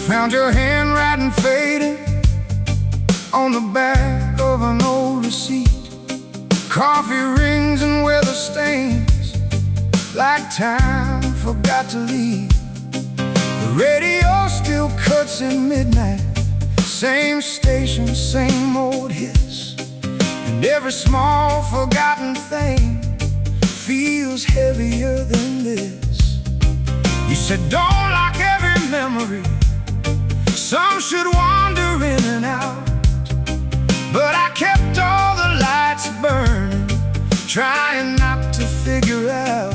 Found your handwriting faded on the back of an old receipt. Coffee rings and weather stains, like time forgot to leave. The radio still cuts at midnight, same station, same old hits. And every small forgotten thing feels heavier than this. You said don't lock every memory, some should wander in and out. But I kept all the lights burning, trying not to figure out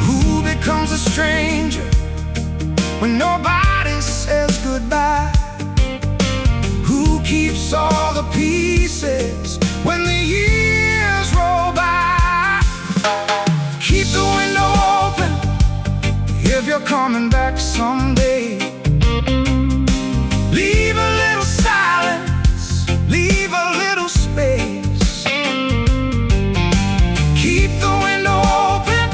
who becomes a stranger when nobody says goodbye. Who keeps all the pieces when the years roll by? Keep the window open if you're coming back someday. Leave a little silence, leave a little space. Keep the window open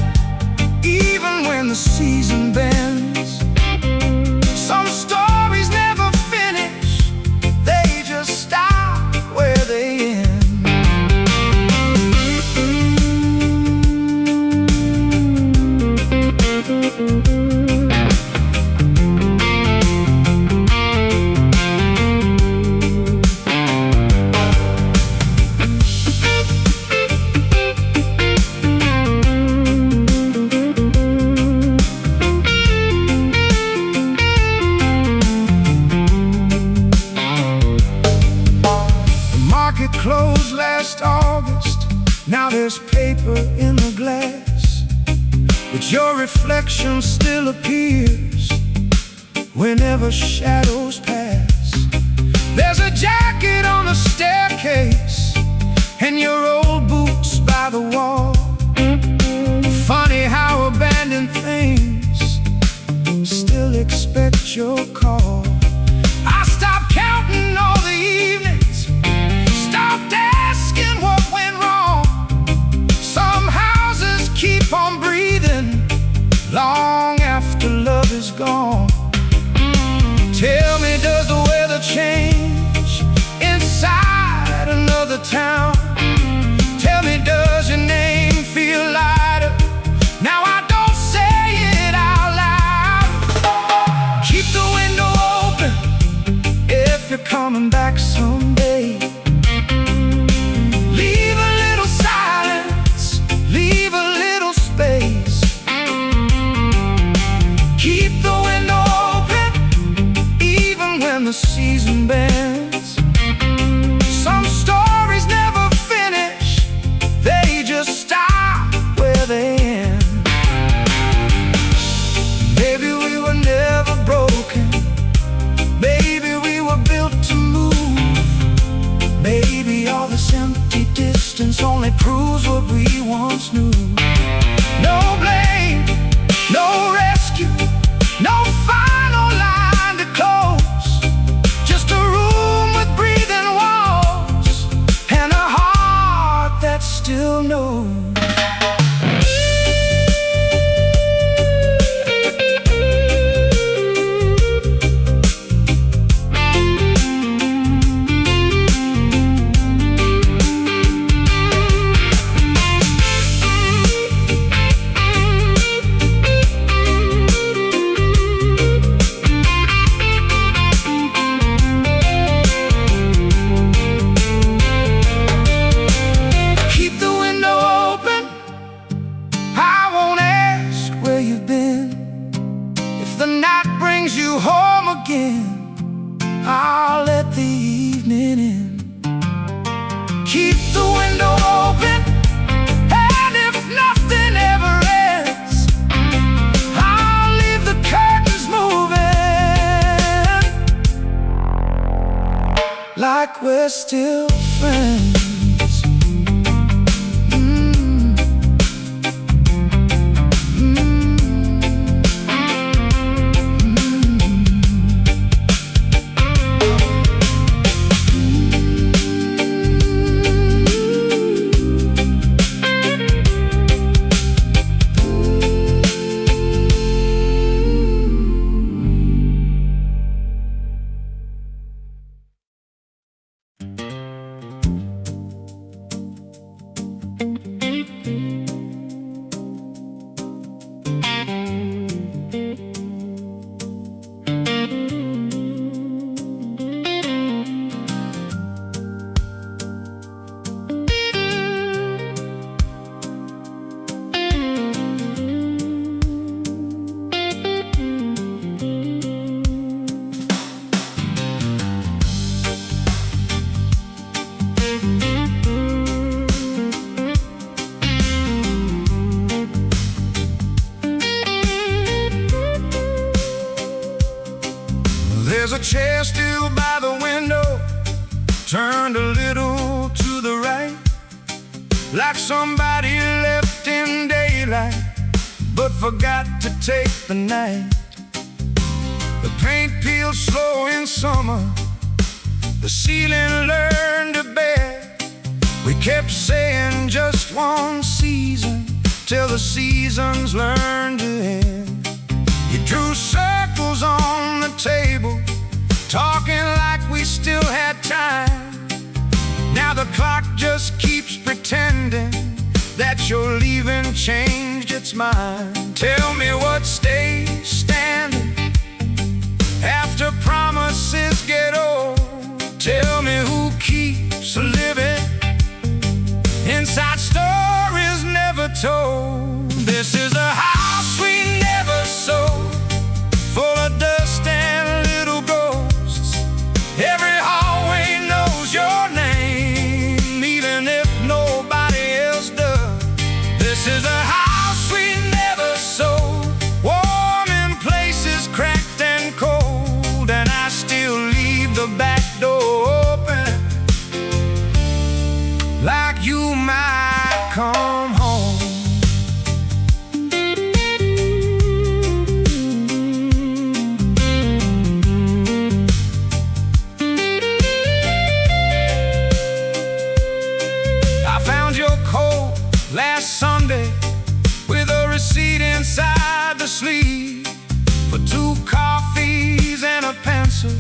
even when the season bends. Some stories never finish, they just stop where they end. Closed last August, now there's paper in the glass, but your reflection still appears whenever shadows pass. There's a jacket on the staircase and your old boots by the wall. Funny how abandoned things still expect your call. I stopped counting all the evenings, stopped asking what went wrong. Some houses keep on breathing long after love is gone. Tell me, does the weather change inside another town? Tell me, does your name feel lighter now I don't say it out loud? Keep the window open if you're coming back someday. Leave a little silence, leave a little space. Keep the window open even when the season bends. Some stories never finish, they just stop where they end. Maybe we were never broken, maybe we were built to move. Maybe all this empty distance only proves what we once knew. No blame, no rescue, no final line to close. Just a room with breathing walls and a heart that still knows. like we're still friends. There's a chair still by the window, turned a little to the right, like somebody left in daylight but forgot to take the night. The paint peeled slow in summer, the ceiling learned to bear. We kept saying just one season till the seasons learned to end. You drew circles on the table, talking like we still had time. Now the clock just keeps pretending that your leaving changed its mind. Tell me what stays standing after promises get old. Tell me who keeps living inside stories never told. This is a house we never sold, full of dust and little ghosts. Every hallway knows your name, even if nobody else does. This is a house we never sold, warm in places cracked and cold, and I still leave the back door open, like you might come home. Last Sunday, with a receipt inside the sleeve for 2 coffees and a pencil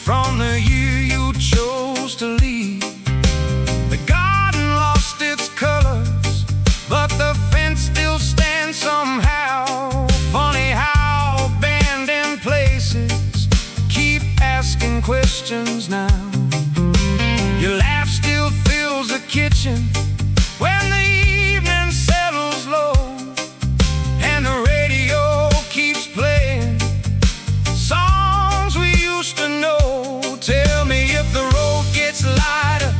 from the year you chose to leave. The garden lost its colors, but the fence still stands somehow. Funny how abandoned places keep asking questions now. Your laugh still fills the kitchen when the evening settles low, and the radio keeps playing songs we used to know. Tell me if the road gets lighter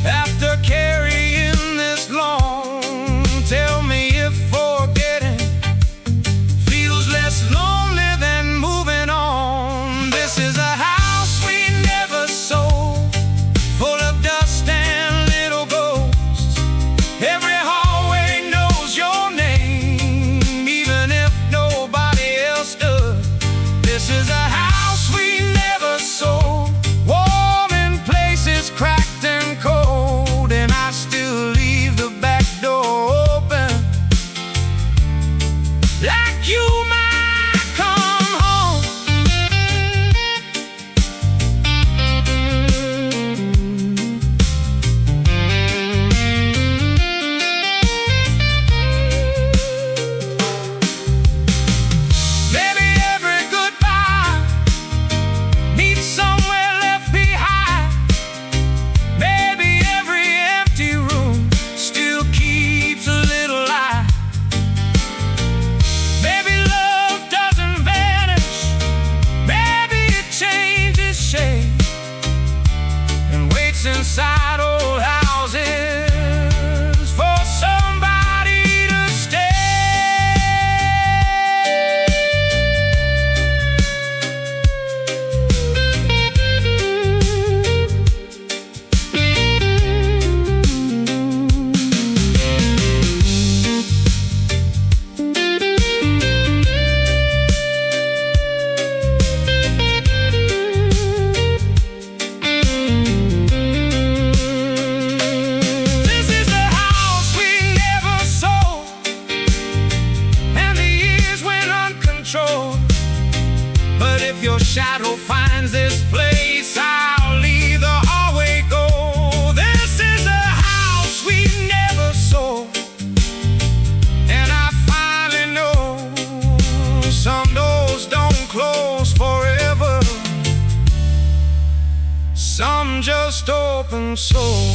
after carrying this long. Tell me if forgetting feels less lonely than moving on. This is a house we never sold, full of dust and little ghosts. Every hallway knows your name, even if nobody else does. This is a house we never sold, warm in places cracked and cold, and I still leave the back door open, like you might come home. Maybe every goodbye meets somewhere left behind. Maybe every empty room still keeps a little light. Maybe love doesn't vanish, maybe it changes shape and waits inside old houses for somebody to stay. just open soul.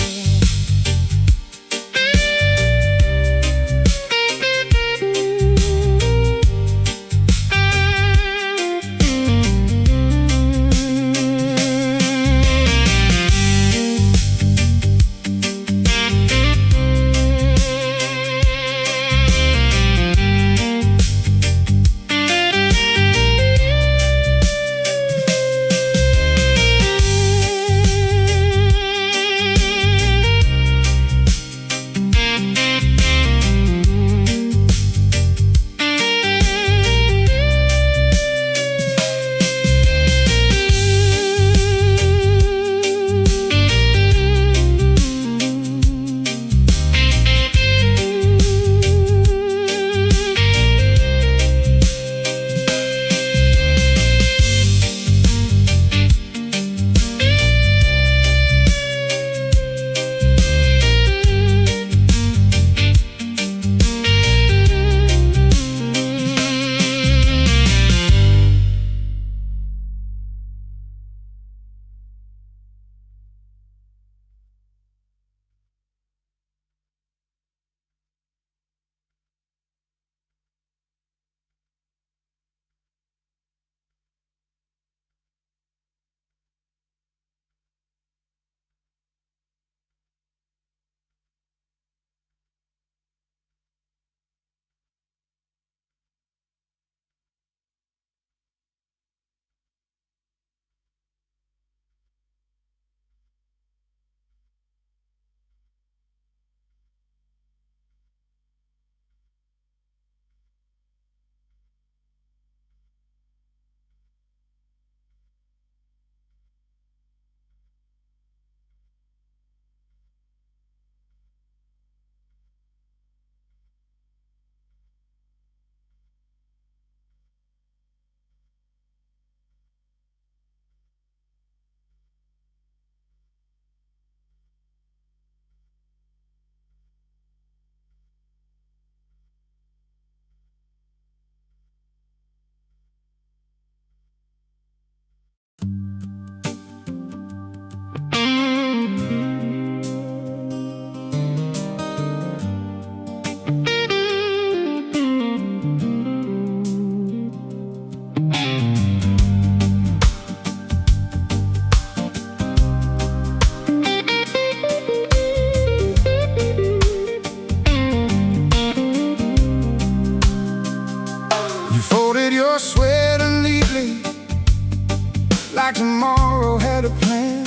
like tomorrow had a plan.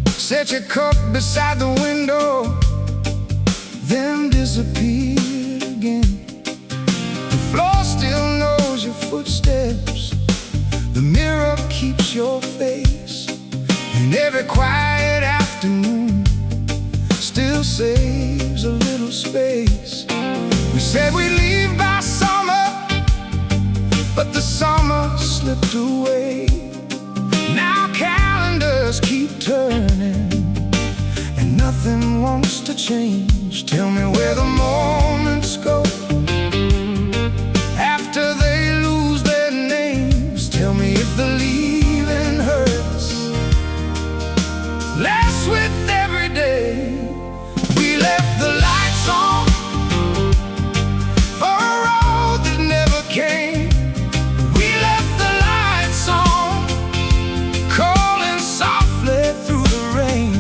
Set your cup beside the window, then disappeared again. The floor still knows your footsteps, the mirror keeps your face, and every quiet afternoon still saves a little space. We said we'd leave by summer, but the summer slipped away. Now calendars keep turning, and nothing wants to change. Tell me where the moments go after they lose their names. Tell me if the leaving hurts less with every day. We left the lights on for a road that never came. We left the lights on, calling softly through the rain.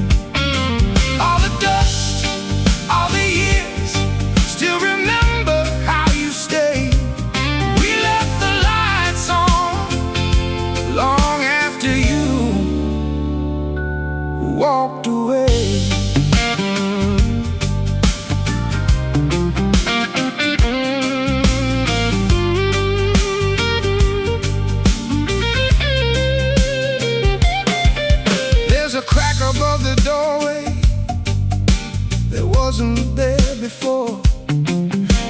All the dust, all the years, still remember how you stayed. We left the lights on long after you walked away. There's a crack above the doorway that wasn't there before,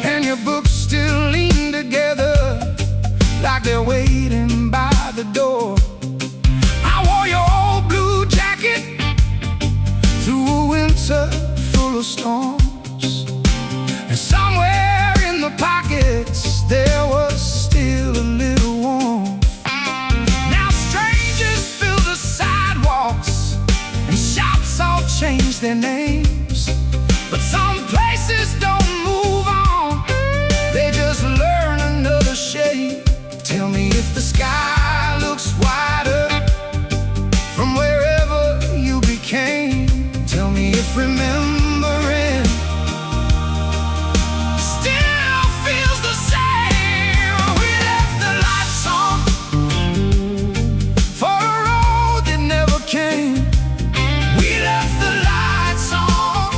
and your books still lean together like they're waiting by the door. I wore your old blue jacket through a winter full of storms, and somewhere in the pockets there was still a little warmth. Now strangers fill the sidewalks change their names, but some places don't move on, they just learn another shade. Tell me if the sky looks wider from wherever you became. Tell me if remembering still feels the same. We left the lights on for a road that never came. We left the lights on,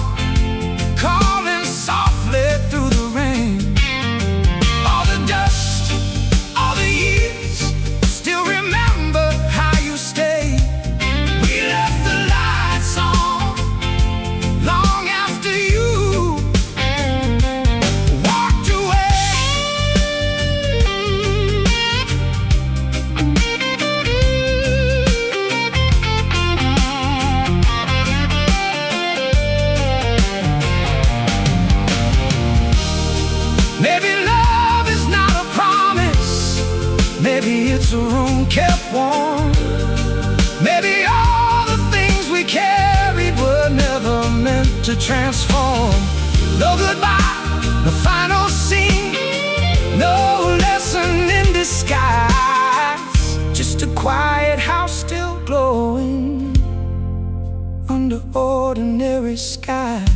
calling softly through the rain. All the dust, all the years, still remember how you stayed. We left the lights on long after you walked away. Maybe love is not a promise, maybe it's a room kept warm. Maybe all the things we carried were never meant to transform. No goodbye, no final scene, no lesson in disguise, just a quiet house still glowing under ordinary skies.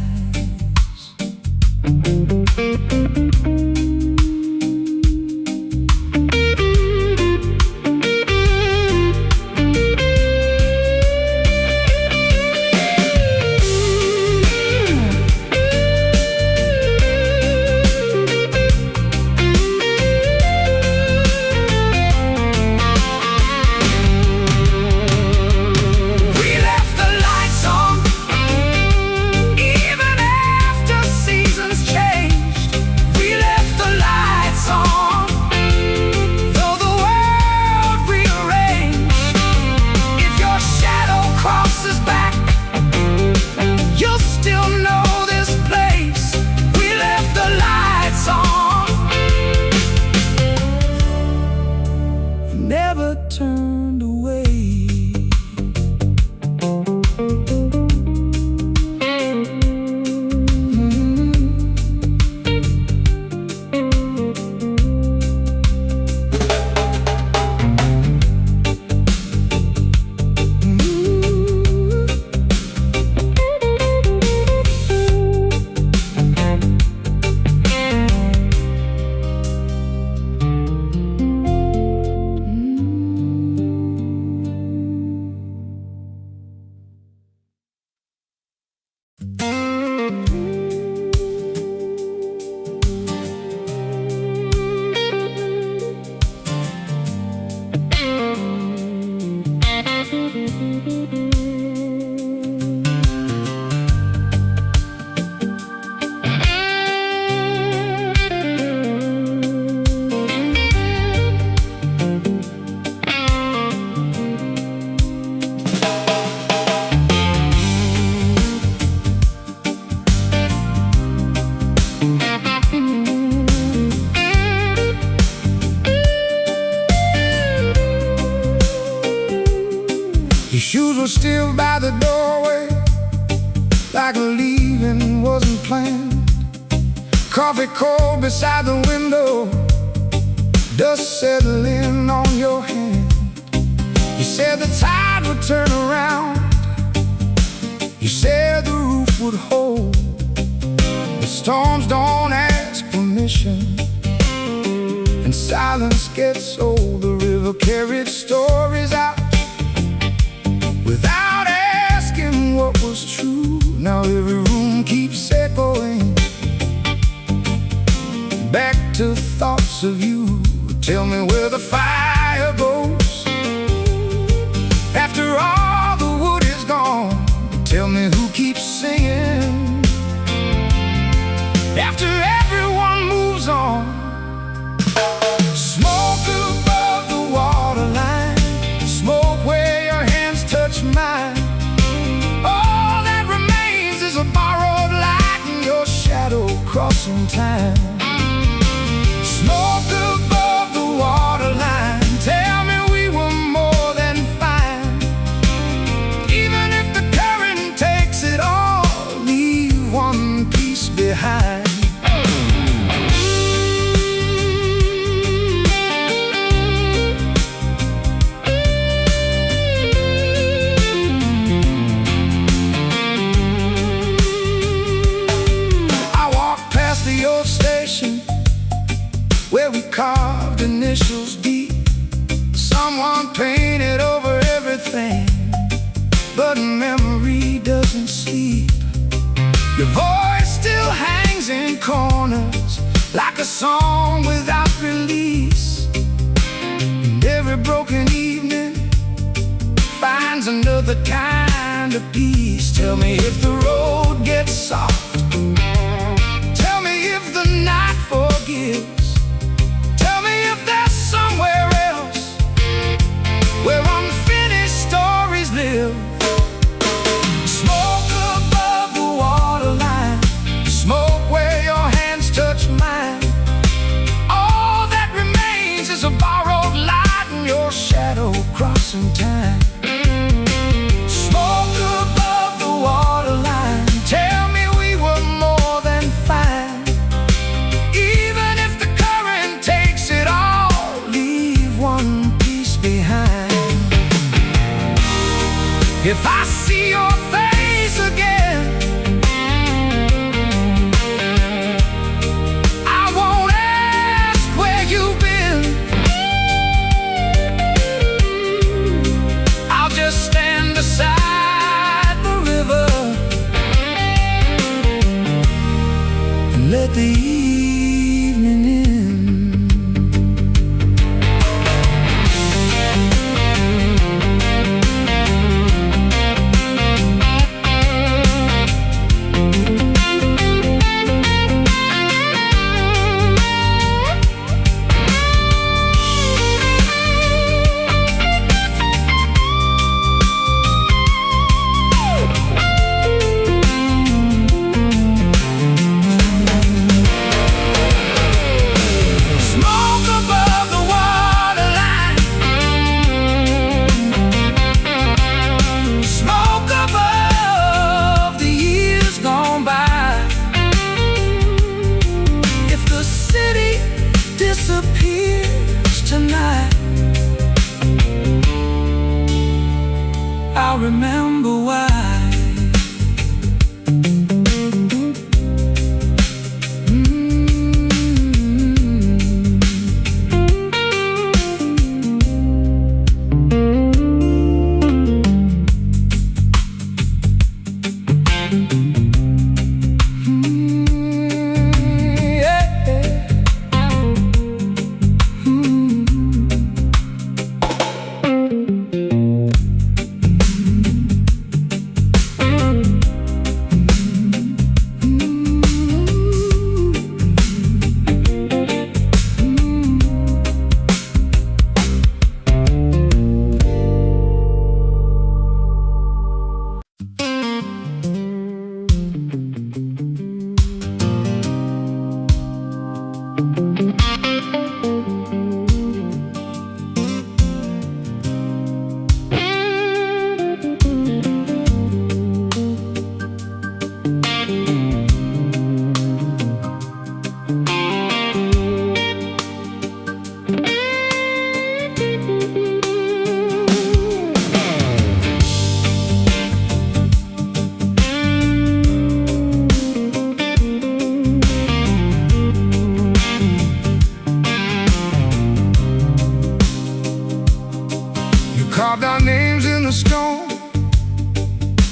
We left the lights on even after seasons changed. We left the lights on though the world rearranged. If your shadow crosses back, you'll still know this place. We left the lights on, never turned away. Your shoes were still by the doorway, like leaving wasn't planned. Coffee cold beside the window, dust settling on your hand. You said the tide would turn around, you said the roof would hold. The storms don't ask permission, and silence gets old. The river carried stories out without asking what was true. Now every room keeps echoing back to thoughts of you. Tell me where the fire goes after all the wood is gone. Tell me who keeps singing after everyone moves on. Smoke above the waterline, smoke where your hands touch mine. All that remains is a borrowed light and your shadow crossing time. Smoke above the waterline, tell me we were more than fine. Even if the current takes it carved initials deep. Someone painted over everything, but memory doesn't sleep. Your voice still hangs in corners like a song without release. And every broken evening finds another kind of peace. Tell me if the road gets soft, tell me if the night forgives. Tell me if there's somewhere else where unfinished stories live. Smoke above the waterline, smoke where your hands touch mine. All that remains is a borrowed light and your shadow crossing time. Smoke above the waterline, tell me we were more than fine. Even if the current takes it all, leave one piece behind. If I see your face again, I won't ask where you've been. I'll just stand beside the river and let the evening in. Smoke above the waterline, smoke above the years gone by. If the city disappears tonight, I'll remember why. Carved our names in the stone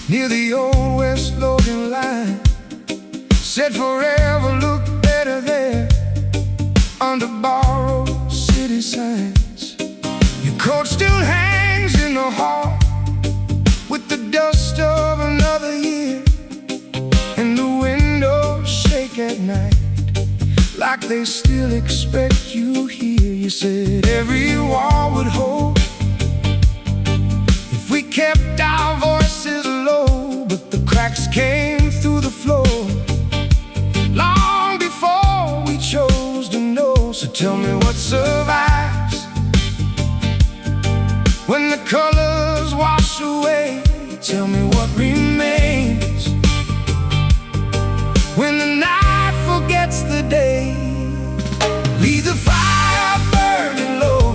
near the old West Logan line. Said forever look better there under borrowed city signs. Your coat still hangs in the hall with the dust of another year, and the windows shake at night like they still expect you here. You said every wall would hold if we kept our voices low, but the cracks came through the floor long before we chose to know. So tell me what survives when the colors wash away. Tell me what remains when the night forgets the day. Leave the fire burning low,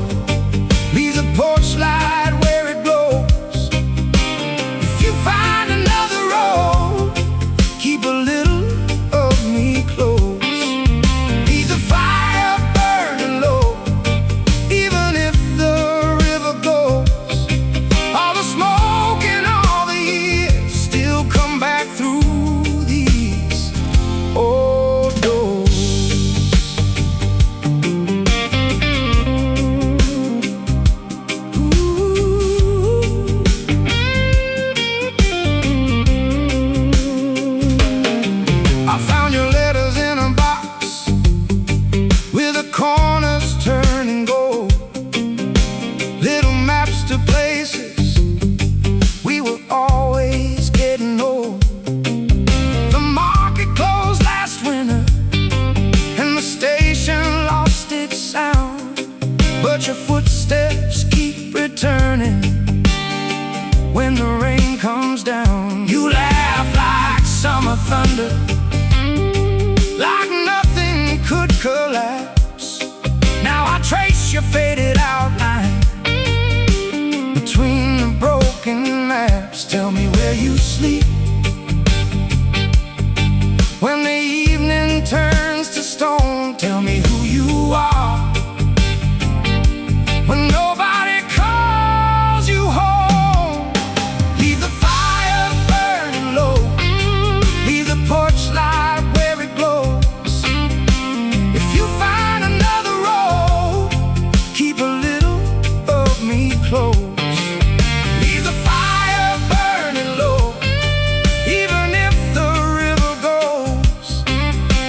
leave the porch light where it glows. If you find another road, keep a little of me close. Leave the fire burning low, you sleep. When the evening turns to stone, tell me who you are. When nobody calls you home, leave the fire burning low. Leave the porch light where it glows. If you find another road, keep a little of me close. Leave the fire burning low. Even if the river goes,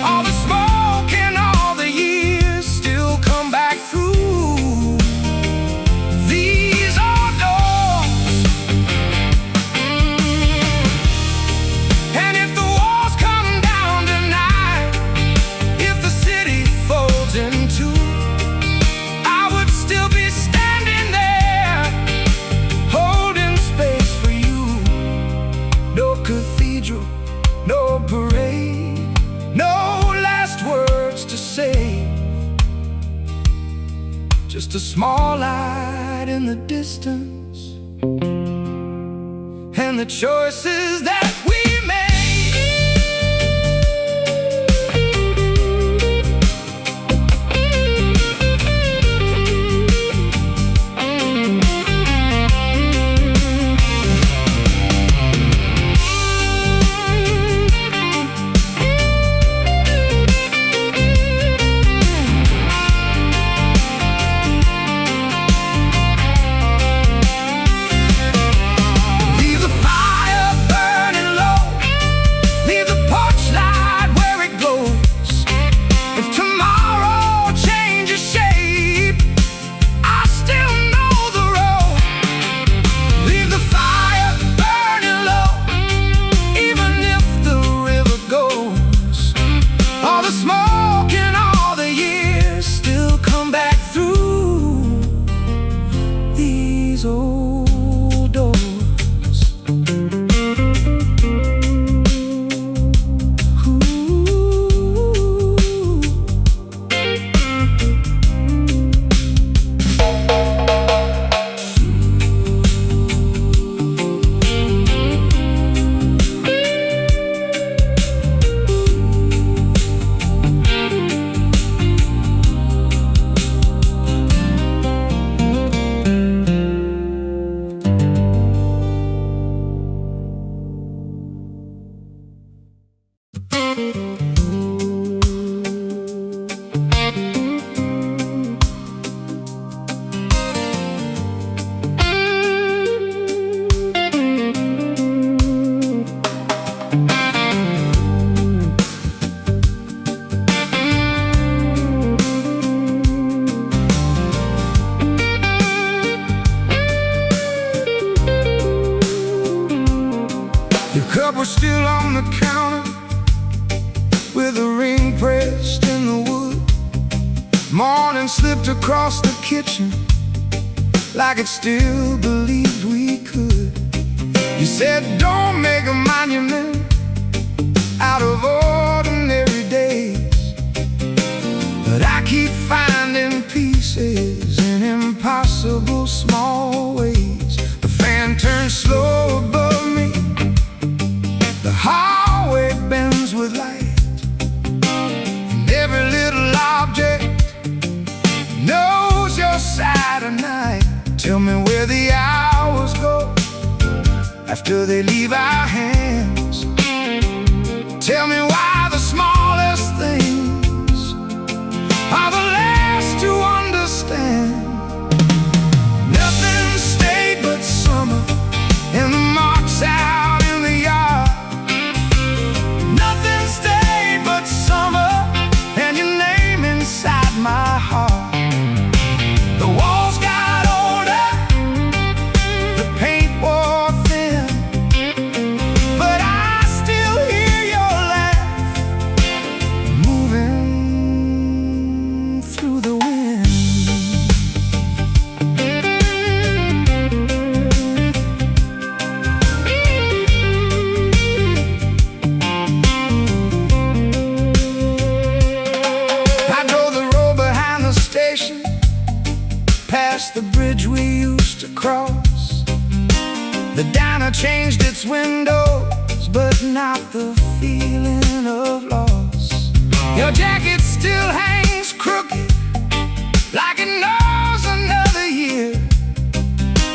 all the smoke and all the years still come back through these old doors. And if the walls come down tonight, if the city folds in two, I would still be standing there, holding space for you. No cathedral, no parade, no last words to say. Just a small light in the distance, and the choices that we made. Leave the fire burning low. Leave the porch light where it glows. If tomorrow changes shape, I still know the road. Leave the fire burning low. Even if the river goes, all the smoke and all the years still come back through these old doors. Your cup was still on the counter, with a ring pressed in the wood. Morning slipped across the kitchen, like it still believed we could. You said don't make a monument out of ordinary days, but I keep finding pieces in impossible small ways. The fan turns slow above me, the hallway bends with light, and every little object knows your side of night. Tell me where the hours go after they leave our hands. Tell me why the smallest things are the last to understand. Nothing stayed but summer and the marks out in the yard. Nothing stayed but summer and your name inside my heart. The walls got older, the paint wore thin, but I still hear your laugh moving through the wind. I drove the road behind the station, past the bridge we used to cross. The diner changed its its windows, but not the feeling of loss. Your jacket still hangs crooked, like it knows another year.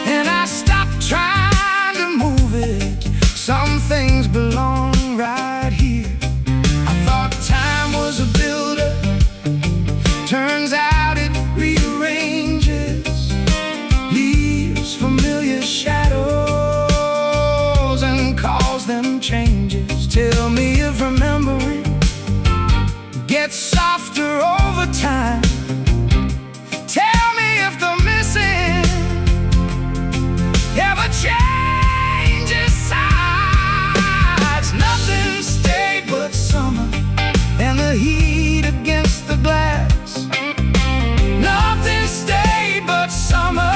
And I stopped trying to move it. Some things belong right here. I thought time was a builder. Turns out it rearranges, leaves familiar shadows and calls them changes. Tell me if remembering gets softer over time. Tell me if the missing ever changes sides. Nothing stayed but summer and the heat against the glass. Nothing stayed but summer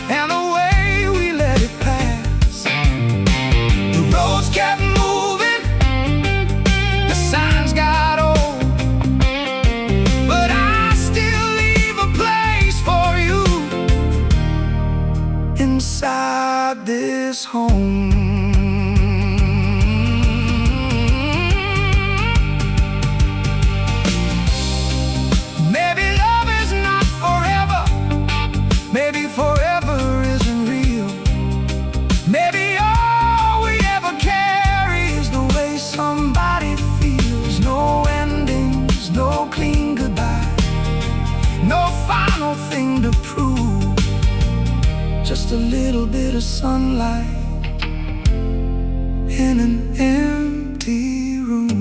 and the way we let it pass. The roads kept moving, the signs got old, but I still leave a place for you inside this home. Maybe love is not forever. Maybe forever isn't real. Maybe all we ever carry is the way somebody feels. No endings, no clean goodbye, no final thing to prove. Just a little bit of sunlight in an empty room.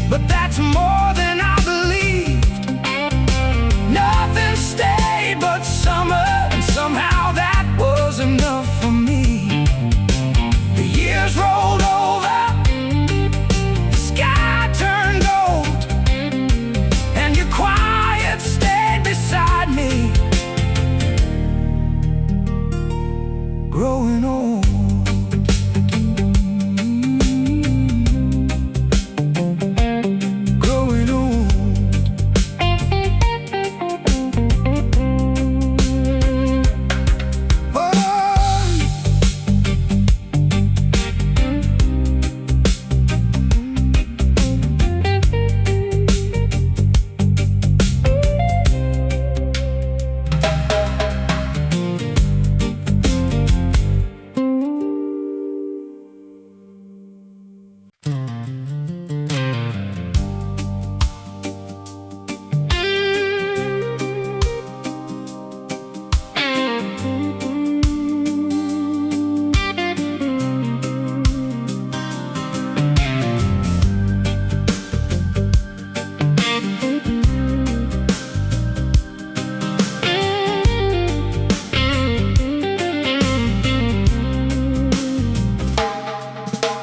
But that's more than I believed. Nothing stayed but summer, and somehow that was enough for me. The years rolled over, the sky turned gold, and your quiet stayed beside me, growing old.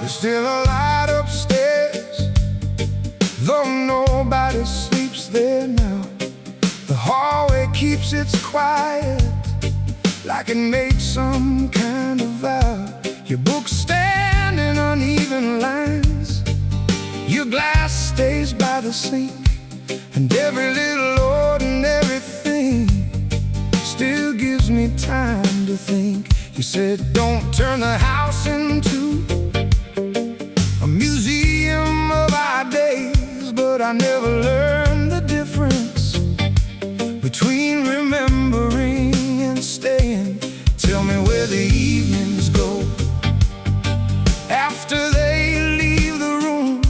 Still a light upstairs, though nobody sleeps there now. The hallway keeps its quiet, like it made some kind of vow. Your books stand in uneven lines, your glass stays by the sink, and every little ordinary thing still gives me time to think. You said don't turn the house into a museum of our days, but I never learned the difference between remembering and staying. Tell me where the evenings go after they leave the room.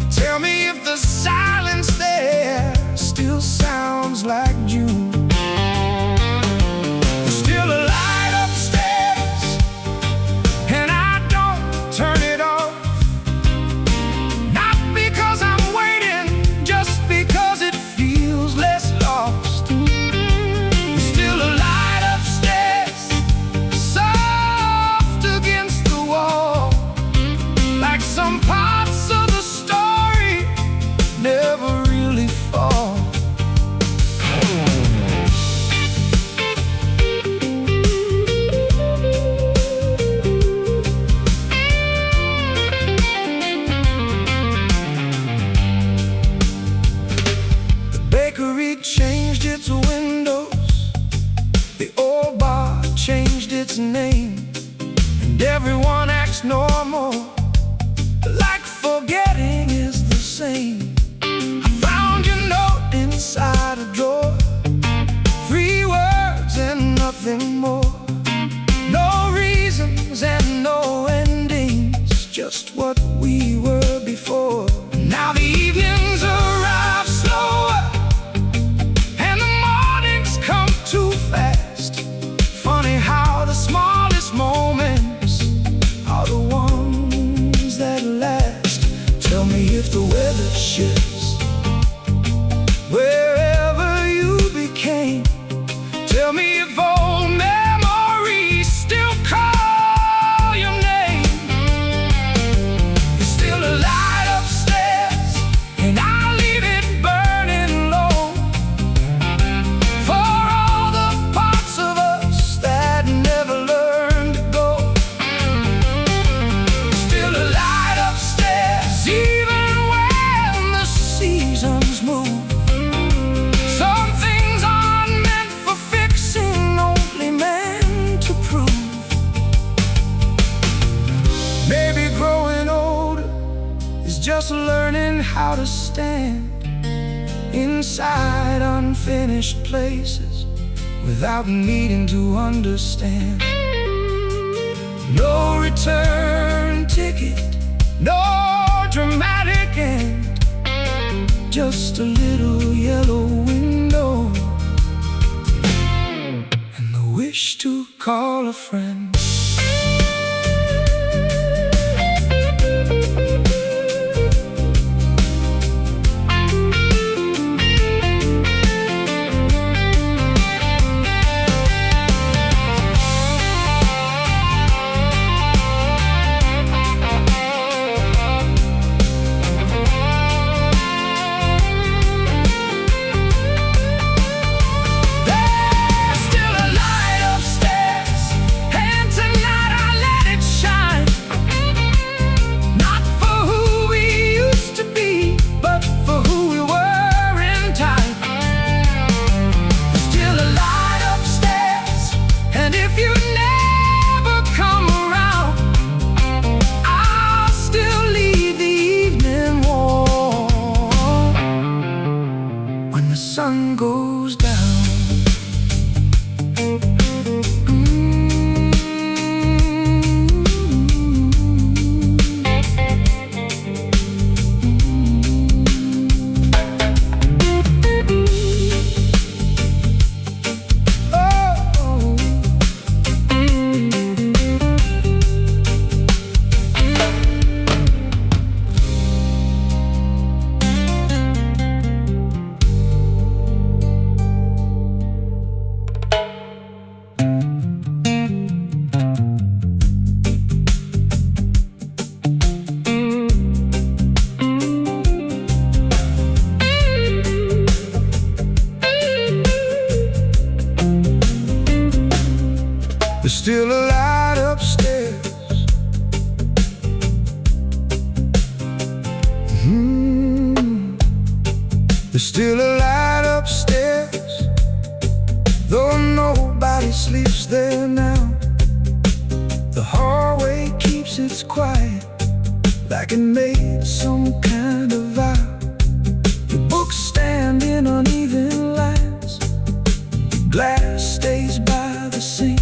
Tell me if the silence there still sounds like June. There's still a light upstairs, and I don't turn it off. Not because I'm waiting, just some parts of the story never really fall. The bakery changed its windows, the old bar changed its name, and everyone acts normal, like forgetting is the same. I found your note inside a drawer, 3 words and nothing more. No reasons and no endings, just what we were before. Now the evenings arrive slower, and the mornings come too fast. Funny how the smallest moments are the ones that last. Tell me if the weather shifts wherever you became. Tell me if old memories still call your name. There's still a light upstairs, and I'll leave it burning low, for all the parts of us that never learned to go. Still a light upstairs, even when the seasons move. Some things aren't meant for fixing, only meant to prove. Maybe growing older is just learning how to stand inside unfinished places without needing to understand. No return ticket, no dramatic end, just a little yellow window and the wish to call a friend. There's still a light upstairs, and tonight I let it shine. Not for who we used to be, but for who we were in time. There's still a light upstairs, and if you never come around, I'll still leave the evening warm when the sun goes down. Oh, there's still a light upstairs. There's still a light upstairs, though nobody sleeps there now. The hallway keeps its quiet, like it made some kind of vow. Your books stand in uneven lines, glass stays by the sink,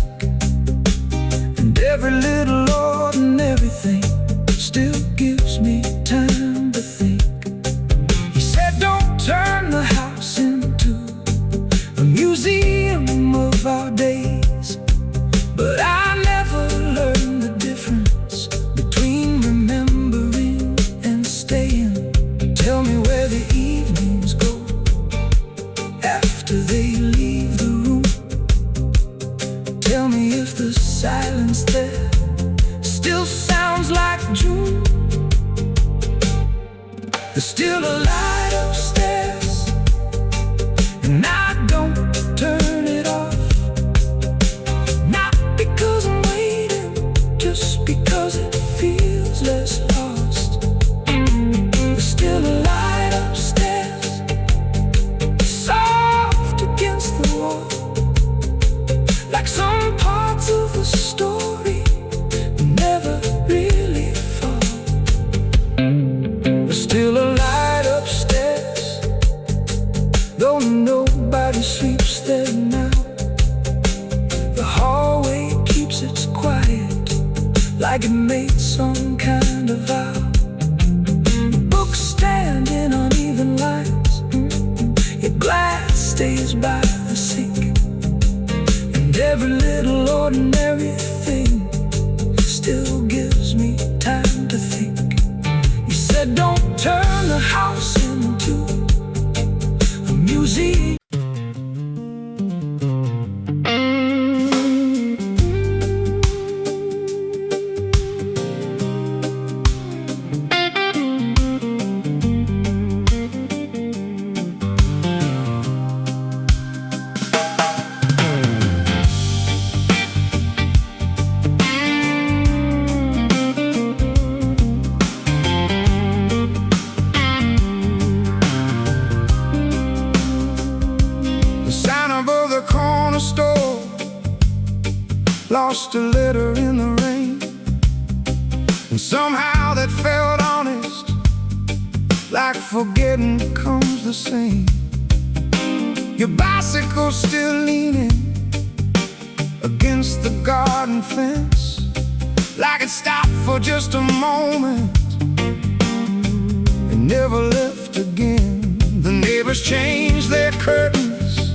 and every little ordinary thing still gives me time to think. He said don't turn the house into a museum of our days, but I never learned the difference between remembering and staying. There's still a light upstairs, and I don't turn it off. Not because I'm waiting, just because it feels less lost. There's still a light upstairs, soft against the wall, like some parts of the story never really fall. There's still a light upstairs, though nobody sleeps there now. The hallway keeps its quiet, like it made some kind of vow. Books stand in uneven lines, yet glass stays by the sink. And every little ordinary thing still gives me time to think. You said don't turn the house into a museum. Lost a letter in the rain, and somehow that felt honest, like forgetting comes the same. Your bicycle's still leaning against the garden fence, like it stopped for just a moment and never left again. The neighbors changed their curtains,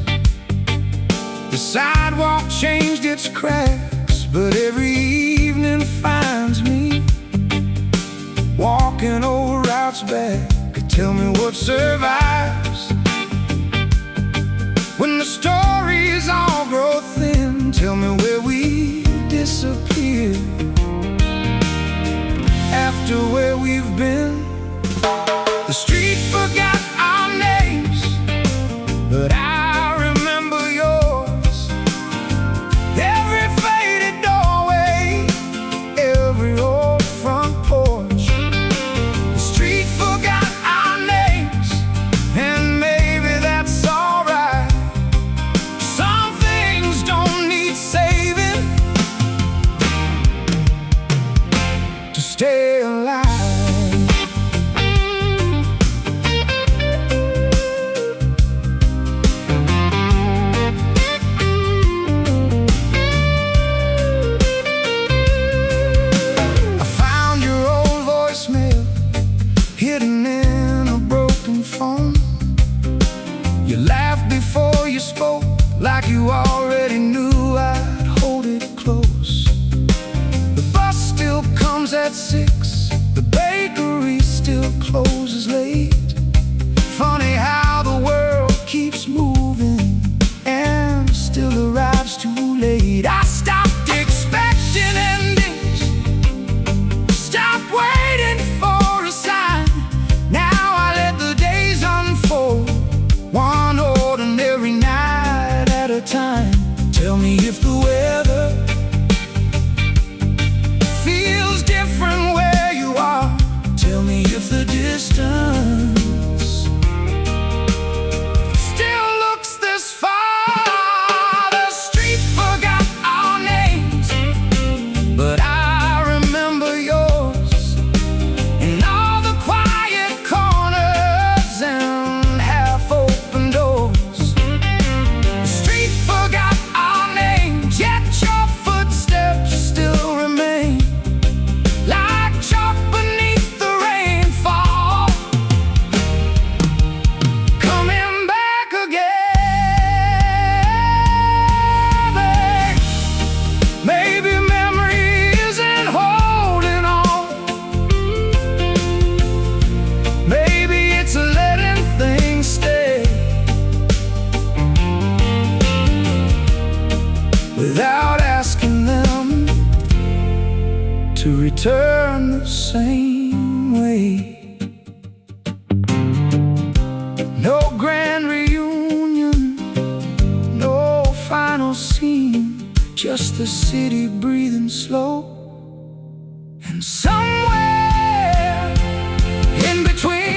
the sidewalk changed its cracks, but every evening finds me walking old routes back. Tell me what survives when the stories all grow thin. Tell me where we disappear after where we've been. The street forgot our names, but I remember yours. Every faded doorway, every old front porch. The street forgot our names, and maybe that's alright. Some things don't need saving to stay alive. Hidden in a broken phone. You laughed before you spoke, like you already knew I'd hold it close. The bus still comes at 6, the bakery still closes late. Funny how the world keeps moving and still arrives too late. I stopped expecting endings, stopped waiting for a sign. Now I let the days unfold, one ordinary night at a time. Tell me if the weather feels different where you are. Tell me if the distance still looks this far. The street forgot our names, but I remember yours. And all the quiet corners and half-open doors. The street forgot our names, yet your footsteps still remain, like chalk beneath the rainfall, coming back again. Maybe memory isn't holding on. Maybe it's letting things stay without asking them to return the same way. the city breathing slow, and somewhere in between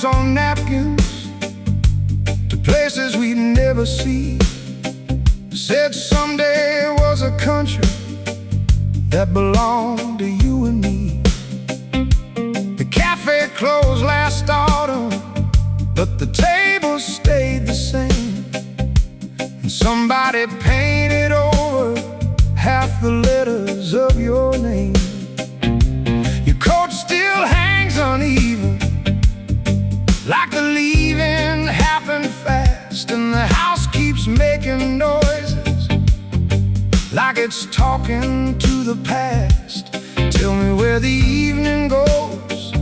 on napkins to places we'd never see. Said someday was a country that belonged to you and me. The cafe closed last autumn, but the table stayed the same, and somebody painted over half the letters of your name. Your coat still hangs uneven, like the leaving happened fast, and the house keeps making noises like it's talking to the past. Tell me where the evening goes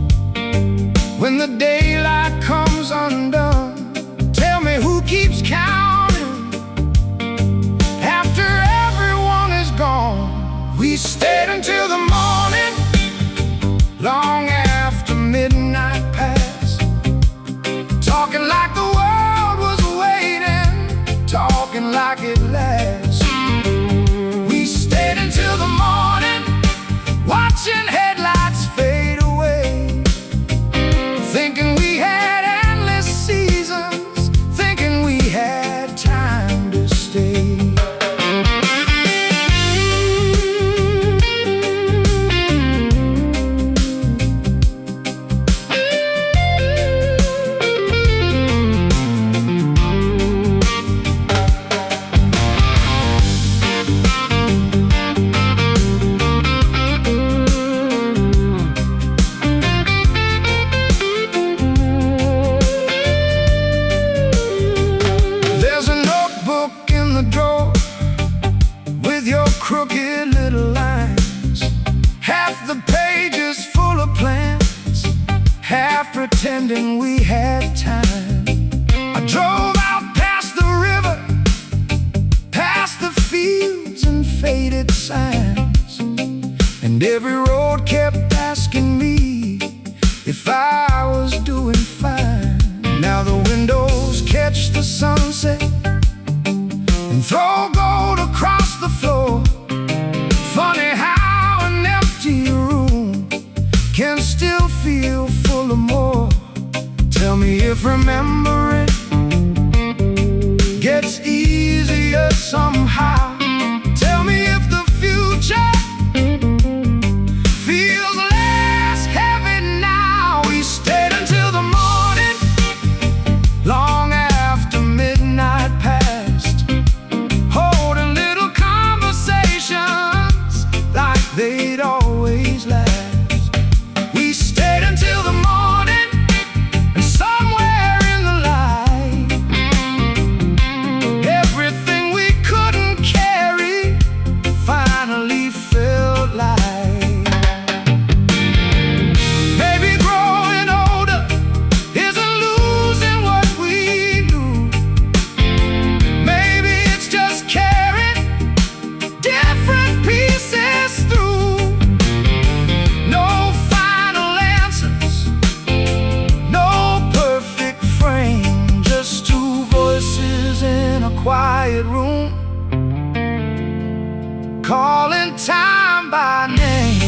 when the daylight comes undone. Tell me who keeps counting after everyone is gone. We stayed until the morning, long after midnight passed, talking like the world was waiting, talking like it lasts. We stayed until the morning, watching headlights fade away, thinking we had endless seasons, thinking we had time to stay. Crooked little lines, half the pages full of plans, half pretending we had time. I drove out past the river, past the fields and faded signs, and every road kept asking me if I was doing fine. Now the windows catch the sunset and throw gold across the floor. Funny how an empty room can still feel full of more. Tell me if remembering gets easier somehow. Tell me if the future feels less heavy now. We stayed until the morning, long after midnight passed, holding little conversations like they'd always last. quiet room, calling time by name.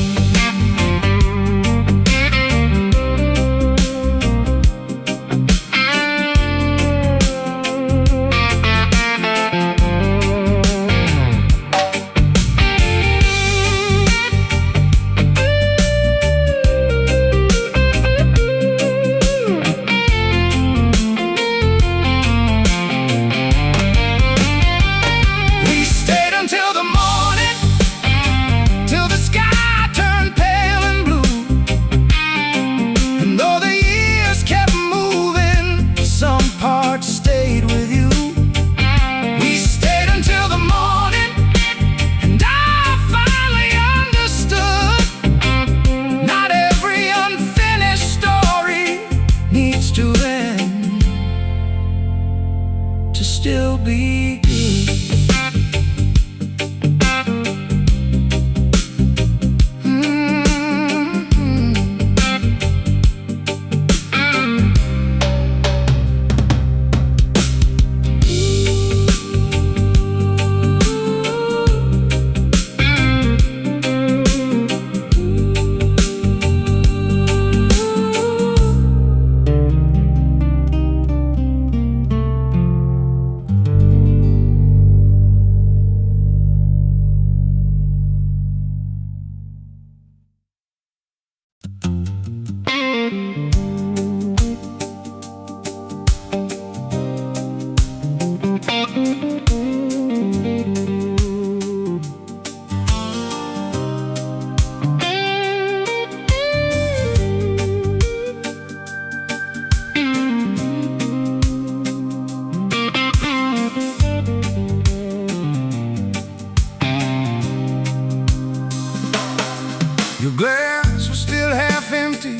Your glass was still half empty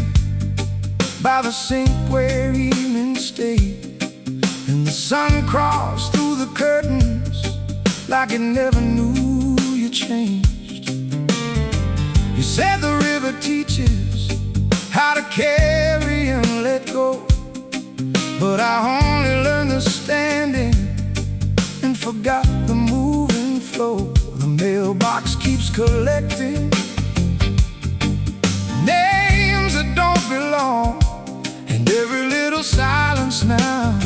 by the sink where evening stayed, and the sun crossed through the curtains like it never knew you changed. You said the river teaches how to carry and let go, but I only learned the standing and forgot the moving flow. The mailbox keeps collecting names that don't belong, and every little silence now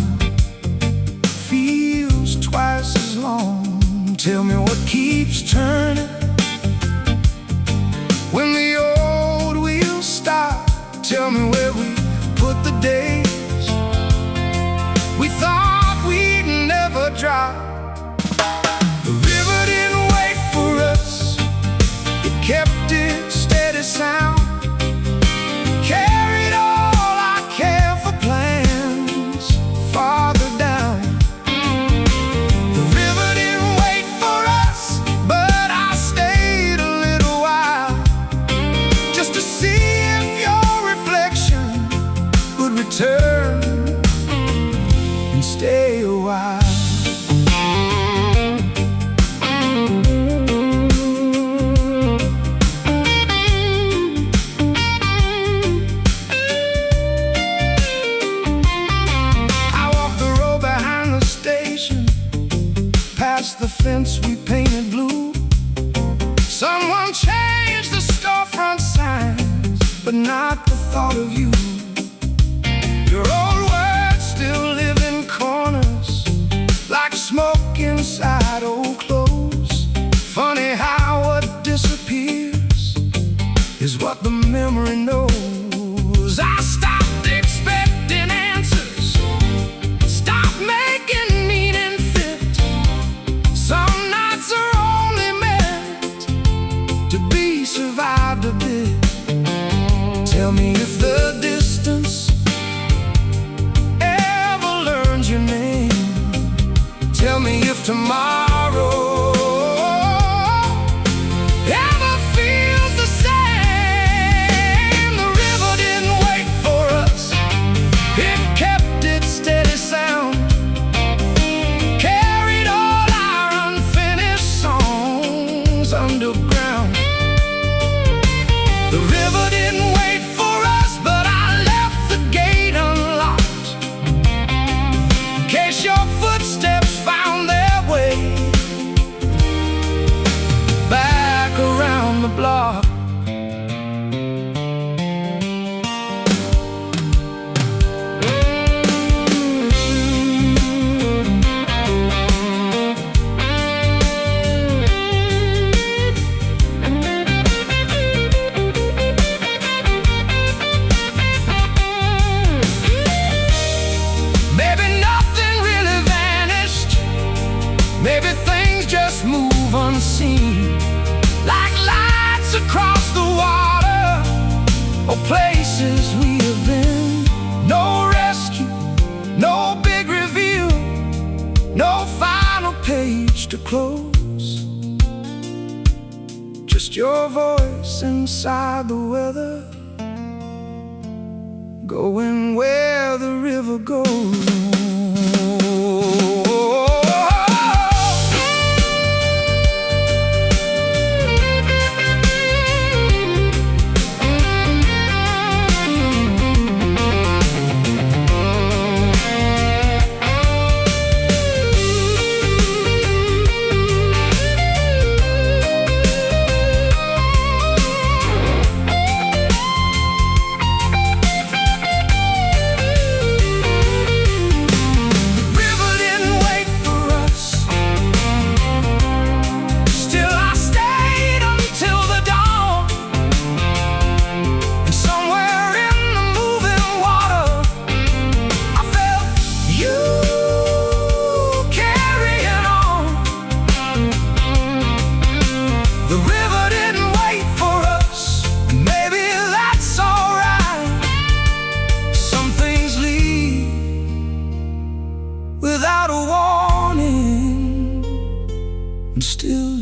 feels twice as long. Tell me what keeps turning when the old wheels stop. Tell me where we put the days we thought we'd never drop. The river didn't wait for us, it kept its steady sound, carried all our careful plans farther down. The river didn't wait for us, but I stayed a little while just to see if your reflection would return and stay a while. Past the fence we painted blue, someone changed the storefront signs, but not the thought of you. Your old words still live in corners like smoke inside old clothes. Funny how what disappears is what the memory knows. I stopped expecting answers, stopped making meaning fit. Some nights are only meant to be survived a bit. Tell me if the distance ever learns your name. Tell me if tomorrow ever feels the same. The river didn't wait for us, it kept its steady sound, carried all our unfinished songs underground. The river didn't wait for us, but I left the gate unlocked in case your footsteps found their to close. Just your voice inside the weather, going where the river goes. Without a warning, and still